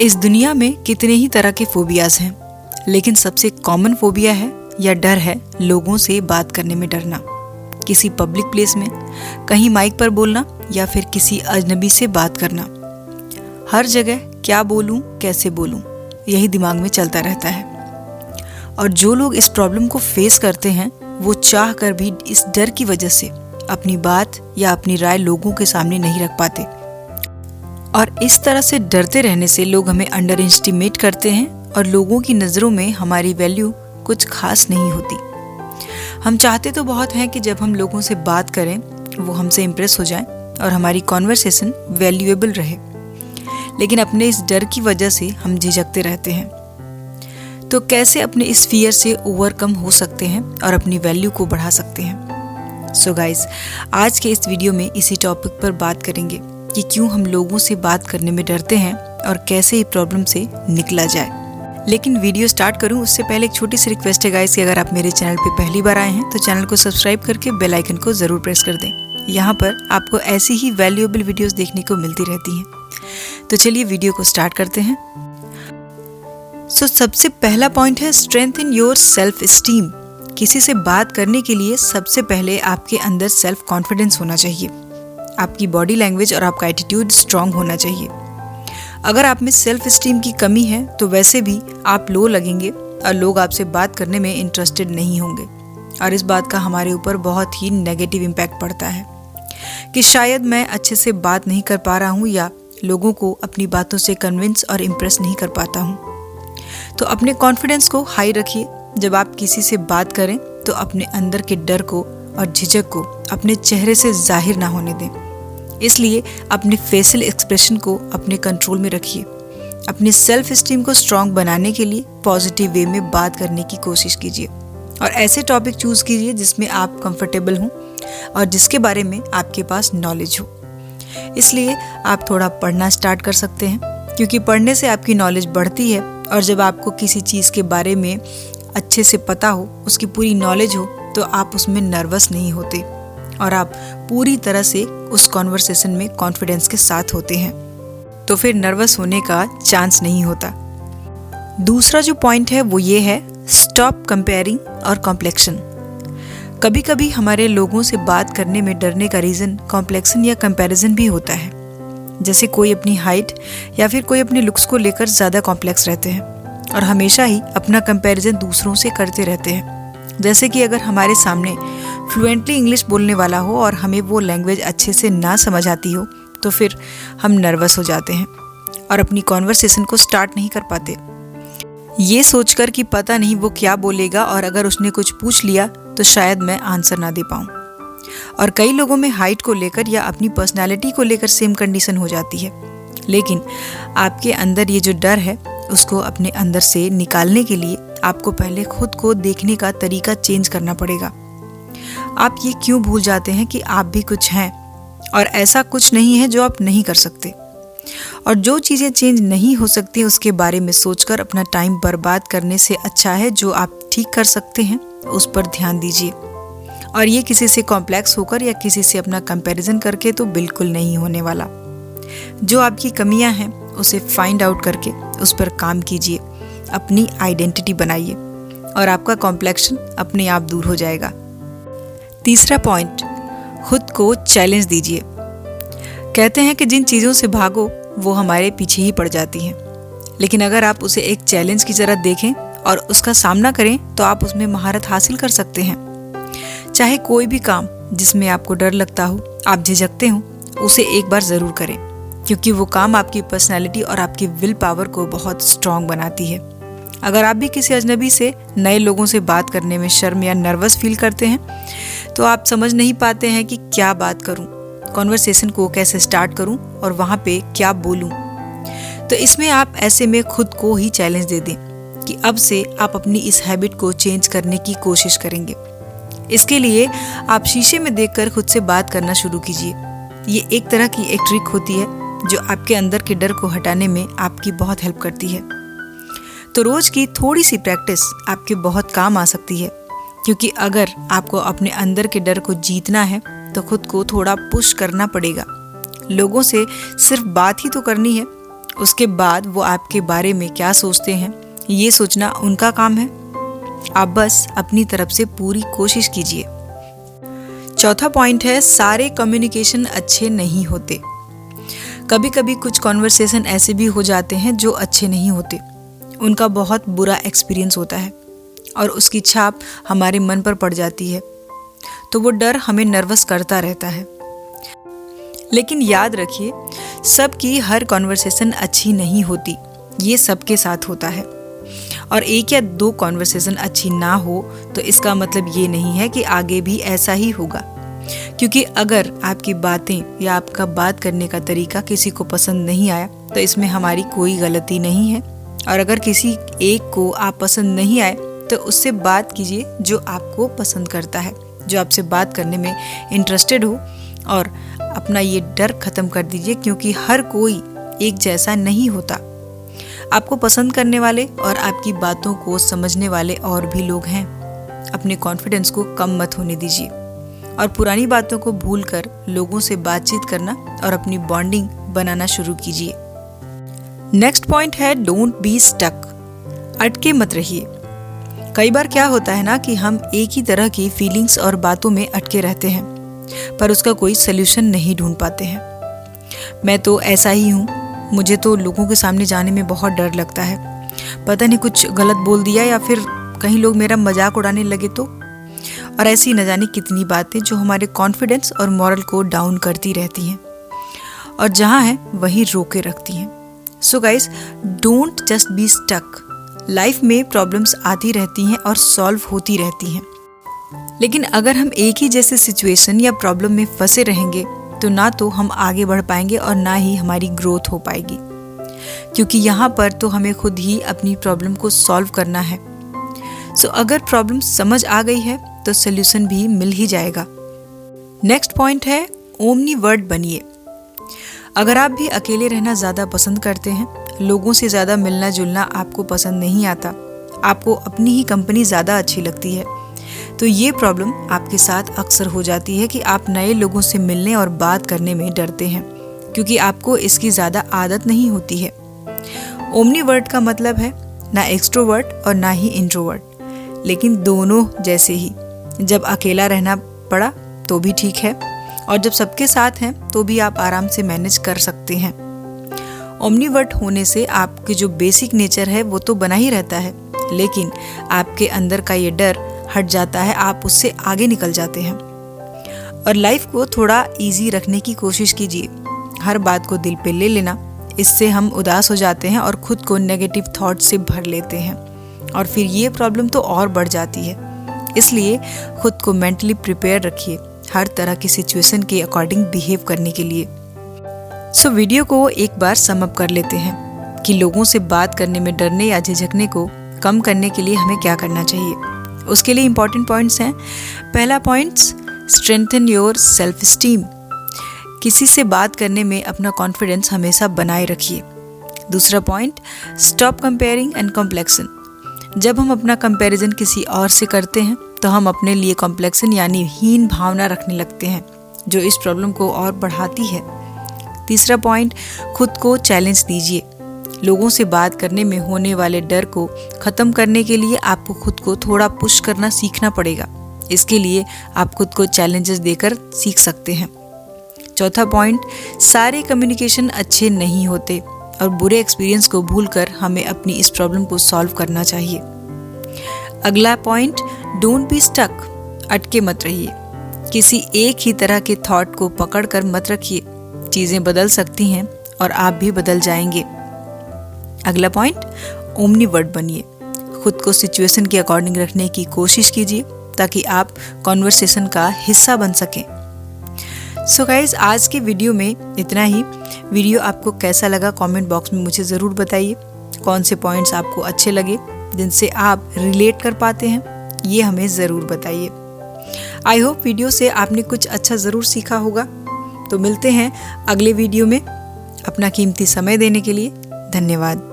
इस दुनिया में कितने ही तरह के फोबियाज हैं, लेकिन सबसे कॉमन फोबिया है या डर है लोगों से बात करने में डरना। किसी पब्लिक प्लेस में, कहीं माइक पर बोलना या फिर किसी अजनबी से बात करना। हर जगह क्या बोलूं, कैसे बोलूं, यही दिमाग में चलता रहता है। और जो लोग इस प्रॉब्लम को फेस करते हैं वो चाह कर भी इस डर की वजह से अपनी बात या अपनी राय लोगों के सामने नहीं रख पाते। और इस तरह से डरते रहने से लोग हमें अंडर एस्टिमेट करते हैं और लोगों की नज़रों में हमारी वैल्यू कुछ खास नहीं होती। हम चाहते तो बहुत हैं कि जब हम लोगों से बात करें वो हमसे इम्प्रेस हो जाएं और हमारी कॉन्वर्सेशन वैल्यूएबल रहे, लेकिन अपने इस डर की वजह से हम झिझकते रहते हैं। तो कैसे अपने इस फियर से ओवरकम हो सकते हैं और अपनी वैल्यू को बढ़ा सकते हैं? सो गाइज, आज के इस वीडियो में इसी टॉपिक पर बात करेंगे कि क्यों हम लोगों से बात करने में डरते हैं और कैसे ये प्रॉब्लम से निकला जाए। लेकिन वीडियो स्टार्ट करूं उससे पहले एक छोटी सी रिक्वेस्ट है गाइस कि अगर आप मेरे चैनल पे पहली बार आए हैं तो चैनल को सब्सक्राइब करके बेल आइकन को ज़रूर प्रेस कर दें। यहाँ पर आपको ऐसी ही वैल्यूएबल वीडियोस देखने को मिलती रहती हैं। तो चलिए वीडियो को स्टार्ट करते हैं। सबसे पहला पॉइंट है स्ट्रेंथन योर सेल्फ एस्टीम। किसी से बात करने के लिए सबसे पहले आपके अंदर सेल्फ कॉन्फिडेंस होना चाहिए। आपकी बॉडी लैंग्वेज और आपका एटीट्यूड स्ट्रांग होना चाहिए। अगर आप में सेल्फ एस्टीम की कमी है तो वैसे भी आप लो लगेंगे और लोग आपसे बात करने में इंटरेस्टेड नहीं होंगे। और इस बात का हमारे ऊपर बहुत ही नेगेटिव इम्पैक्ट पड़ता है कि शायद मैं अच्छे से बात नहीं कर पा रहा हूँ या लोगों को अपनी बातों से कन्विंस और इम्प्रेस नहीं कर पाता हूँ। तो अपने कॉन्फिडेंस को हाई रखिए। जब आप किसी से बात करें तो अपने अंदर के डर को और झिझक को अपने चेहरे से जाहिर ना होने दें। इसलिए अपने फेशियल एक्सप्रेशन को अपने कंट्रोल में रखिए। अपने सेल्फ एस्टीम को स्ट्रांग बनाने के लिए पॉजिटिव वे में बात करने की कोशिश कीजिए और ऐसे टॉपिक चूज कीजिए जिसमें आप कंफर्टेबल हों और जिसके बारे में आपके पास नॉलेज हो। इसलिए आप थोड़ा पढ़ना स्टार्ट कर सकते हैं, क्योंकि पढ़ने से आपकी नॉलेज बढ़ती है और जब आपको किसी चीज़ के बारे में अच्छे से पता हो, उसकी पूरी नॉलेज हो, तो आप उसमें नर्वस नहीं होते और आप पूरी तरह से उस कॉन्वर्सेशन में कॉन्फिडेंस के साथ होते हैं। तो फिर नर्वस होने का चांस नहीं होता। दूसरा जो पॉइंट है वो ये है स्टॉप कंपेयरिंग और कॉम्प्लेक्शन। कभी कभी हमारे लोगों से बात करने में डरने का रीज़न कॉम्प्लेक्शन या कंपैरिजन भी होता है। जैसे कोई अपनी हाइट या फिर कोई अपने लुक्स को लेकर ज़्यादा कॉम्प्लेक्स रहते हैं और हमेशा ही अपना कंपैरिजन दूसरों से करते रहते हैं। जैसे कि अगर हमारे सामने फ्लुएंटली इंग्लिश बोलने वाला हो और हमें वो लैंग्वेज अच्छे से ना समझ आती हो तो फिर हम नर्वस हो जाते हैं और अपनी कॉन्वर्सेशन को स्टार्ट नहीं कर पाते, ये सोचकर कि पता नहीं वो क्या बोलेगा और अगर उसने कुछ पूछ लिया तो शायद मैं आंसर ना दे पाऊँ। और कई लोगों में हाइट को लेकर या अपनी पर्सनैलिटी को लेकर सेम कंडीशन हो जाती है। लेकिन आपके अंदर ये जो डर है उसको अपने अंदर से निकालने के लिए आपको पहले खुद को देखने का तरीका चेंज करना पड़ेगा। आप ये क्यों भूल जाते हैं कि आप भी कुछ हैं और ऐसा कुछ नहीं है जो आप नहीं कर सकते। और जो चीज़ें चेंज नहीं हो सकती उसके बारे में सोचकर अपना टाइम बर्बाद करने से अच्छा है जो आप ठीक कर सकते हैं उस पर ध्यान दीजिए। और ये किसी से कॉम्प्लेक्स होकर या किसी से अपना कंपैरिजन करके तो बिल्कुल नहीं होने वाला। जो आपकी कमियां हैं उसे फाइंड आउट करके उस पर काम कीजिए, अपनी आइडेंटिटी बनाइए और आपका कॉम्प्लेक्शन अपने आप दूर हो जाएगा। तीसरा पॉइंट, खुद को चैलेंज दीजिए। कहते हैं कि जिन चीज़ों से भागो वो हमारे पीछे ही पड़ जाती हैं, लेकिन अगर आप उसे एक चैलेंज की तरह देखें और उसका सामना करें तो आप उसमें महारत हासिल कर सकते हैं। चाहे कोई भी काम जिसमें आपको डर लगता हो, आप झिझकते हो, उसे एक बार ज़रूर करें, क्योंकि वो काम आपकी पर्सनैलिटी और आपकी विल पावर को बहुत स्ट्रॉन्ग बनाती है। अगर आप भी किसी अजनबी से, नए लोगों से बात करने में शर्म या नर्वस फील करते हैं तो आप समझ नहीं पाते हैं कि क्या बात करूं, कॉन्वर्सेशन को कैसे स्टार्ट करूं और वहां पे क्या बोलूं, तो इसमें आप ऐसे में खुद को ही चैलेंज दे दें कि अब से आप अपनी इस हैबिट को चेंज करने की कोशिश करेंगे। इसके लिए आप शीशे में देखकर खुद से बात करना शुरू कीजिए। ये एक तरह की एक ट्रिक होती है जो आपके अंदर के डर को हटाने में आपकी बहुत हेल्प करती है। तो रोज की थोड़ी सी प्रैक्टिस आपके बहुत काम आ सकती है, क्योंकि अगर आपको अपने अंदर के डर को जीतना है तो खुद को थोड़ा पुश करना पड़ेगा। लोगों से सिर्फ बात ही तो करनी है, उसके बाद वो आपके बारे में क्या सोचते हैं ये सोचना उनका काम है। आप बस अपनी तरफ से पूरी कोशिश कीजिए। चौथा पॉइंट है, सारे कम्युनिकेशन अच्छे नहीं होते। कभी कभी कुछ कॉन्वर्सेशन ऐसे भी हो जाते हैं जो अच्छे नहीं होते। उनका बहुत बुरा एक्सपीरियंस होता है और उसकी छाप हमारे मन पर पड़ जाती है, तो वो डर हमें नर्वस करता रहता है। लेकिन याद रखिए, सबकी हर कॉन्वर्सेशन अच्छी नहीं होती, ये सबके साथ होता है। और एक या दो कॉन्वर्सेशन अच्छी ना हो तो इसका मतलब ये नहीं है कि आगे भी ऐसा ही होगा, क्योंकि अगर आपकी बातें या आपका बात करने का तरीका किसी को पसंद नहीं आया तो इसमें हमारी कोई गलती नहीं है। और अगर किसी एक को आप पसंद नहीं आए तो उससे बात कीजिए जो आपको पसंद करता है, जो आपसे बात करने में इंटरेस्टेड हो, और अपना ये डर खत्म कर दीजिए, क्योंकि हर कोई एक जैसा नहीं होता। आपको पसंद करने वाले और आपकी बातों को समझने वाले और भी लोग हैं। अपने कॉन्फिडेंस को कम मत होने दीजिए और पुरानी बातों को भूलकर लोगों से बातचीत करना और अपनी बॉन्डिंग बनाना शुरू कीजिए। नेक्स्ट पॉइंट है, डोंट बी स्टक। अटके मत रहिए। कई बार क्या होता है ना कि हम एक ही तरह की फीलिंग्स और बातों में अटके रहते हैं, पर उसका कोई सोल्यूशन नहीं ढूंढ पाते हैं। मैं तो ऐसा ही हूँ। मुझे तो लोगों के सामने जाने में बहुत डर लगता है। पता नहीं कुछ गलत बोल दिया या फिर कहीं लोग मेरा मजाक उड़ाने लगे तो, और ऐसी न जाने कितनी बातें जो हमारे कॉन्फिडेंस और मॉरल को डाउन करती रहती हैं और जहाँ है वहीं रोके रखती हैं। So guys, don't just be stuck. Life में प्रॉब्लम्स आती रहती हैं और सॉल्व होती रहती हैं, लेकिन अगर हम एक ही जैसे सिचुएशन या प्रॉब्लम में फंसे रहेंगे तो ना तो हम आगे बढ़ पाएंगे और ना ही हमारी ग्रोथ हो पाएगी, क्योंकि यहाँ पर तो हमें खुद ही अपनी प्रॉब्लम को सॉल्व करना है। सो अगर प्रॉब्लम समझ आ गई है तो सोल्यूशन भी मिल ही जाएगा। नेक्स्ट पॉइंट है, ओमनी वर्ड बनिए। अगर आप भी अकेले रहना ज़्यादा पसंद करते हैं, लोगों से ज़्यादा मिलना जुलना आपको पसंद नहीं आता, आपको अपनी ही कंपनी ज़्यादा अच्छी लगती है, तो ये प्रॉब्लम आपके साथ अक्सर हो जाती है कि आप नए लोगों से मिलने और बात करने में डरते हैं, क्योंकि आपको इसकी ज़्यादा आदत नहीं होती है। ओमनी वर्ड का मतलब है ना एक्सट्रोवर्ट और ना ही इंट्रोवर्ट, लेकिन दोनों जैसे ही। जब अकेला रहना पड़ा तो भी ठीक है, और जब सबके साथ हैं तो भी आप आराम से मैनेज कर सकते हैं। ओमनीवर्ट होने से आपके जो बेसिक नेचर है वो तो बना ही रहता है, लेकिन आपके अंदर का ये डर हट जाता है, आप उससे आगे निकल जाते हैं। और लाइफ को थोड़ा इजी रखने की कोशिश कीजिए। हर बात को दिल पे ले लेना, इससे हम उदास हो जाते हैं और खुद को नेगेटिव थॉट से भर लेते हैं, और फिर ये प्रॉब्लम तो और बढ़ जाती है। इसलिए खुद को मेंटली प्रिपेयर रखिए हर तरह की सिचुएशन के अकॉर्डिंग बिहेव करने के लिए। सो वीडियो को एक बार सम अप कर लेते हैं कि लोगों से बात करने में डरने या झिझकने को कम करने के लिए हमें क्या करना चाहिए। उसके लिए इंपॉर्टेंट पॉइंट्स हैं। पहला points, strengthen your self esteem. किसी से बात करने में अपना कॉन्फिडेंस हमेशा बनाए रखिए। दूसरा point, stop comparing and complexion. जब हम अपना कंपैरिजन किसी और से करते हैं तो हम अपने लिए कॉम्प्लेक्सन यानी हीन भावना रखने लगते हैं, जो इस प्रॉब्लम को और बढ़ाती है। तीसरा पॉइंट, खुद को चैलेंज दीजिए। लोगों से बात करने में होने वाले डर को ख़त्म करने के लिए आपको खुद को थोड़ा पुश करना सीखना पड़ेगा। इसके लिए आप खुद को चैलेंजेस देकर सीख सकते हैं। चौथा पॉइंट, सारे कम्युनिकेशन अच्छे नहीं होते और बुरे एक्सपीरियंस को भूलकर हमें अपनी इस प्रॉब्लम को सॉल्व करना चाहिए। अगला पॉइंट, डोंट बी स्टक। अटके मत रहिए। किसी एक ही तरह के थॉट को पकड़कर मत रखिए। चीज़ें बदल सकती हैं और आप भी बदल जाएंगे। अगला पॉइंट, ओमनीवर्ट बनिए। खुद को सिचुएशन के अकॉर्डिंग रखने की कोशिश कीजिए ताकि आप कॉन्वर्सेशन का हिस्सा बन सकें। सो गाइज, आज के वीडियो में इतना ही। वीडियो आपको कैसा लगा कमेंट बॉक्स में मुझे ज़रूर बताइए। कौन से पॉइंट्स आपको अच्छे लगे, जिनसे आप रिलेट कर पाते हैं, ये हमें ज़रूर बताइए। आई होप वीडियो से आपने कुछ अच्छा ज़रूर सीखा होगा। तो मिलते हैं अगले वीडियो में। अपना कीमती समय देने के लिए धन्यवाद।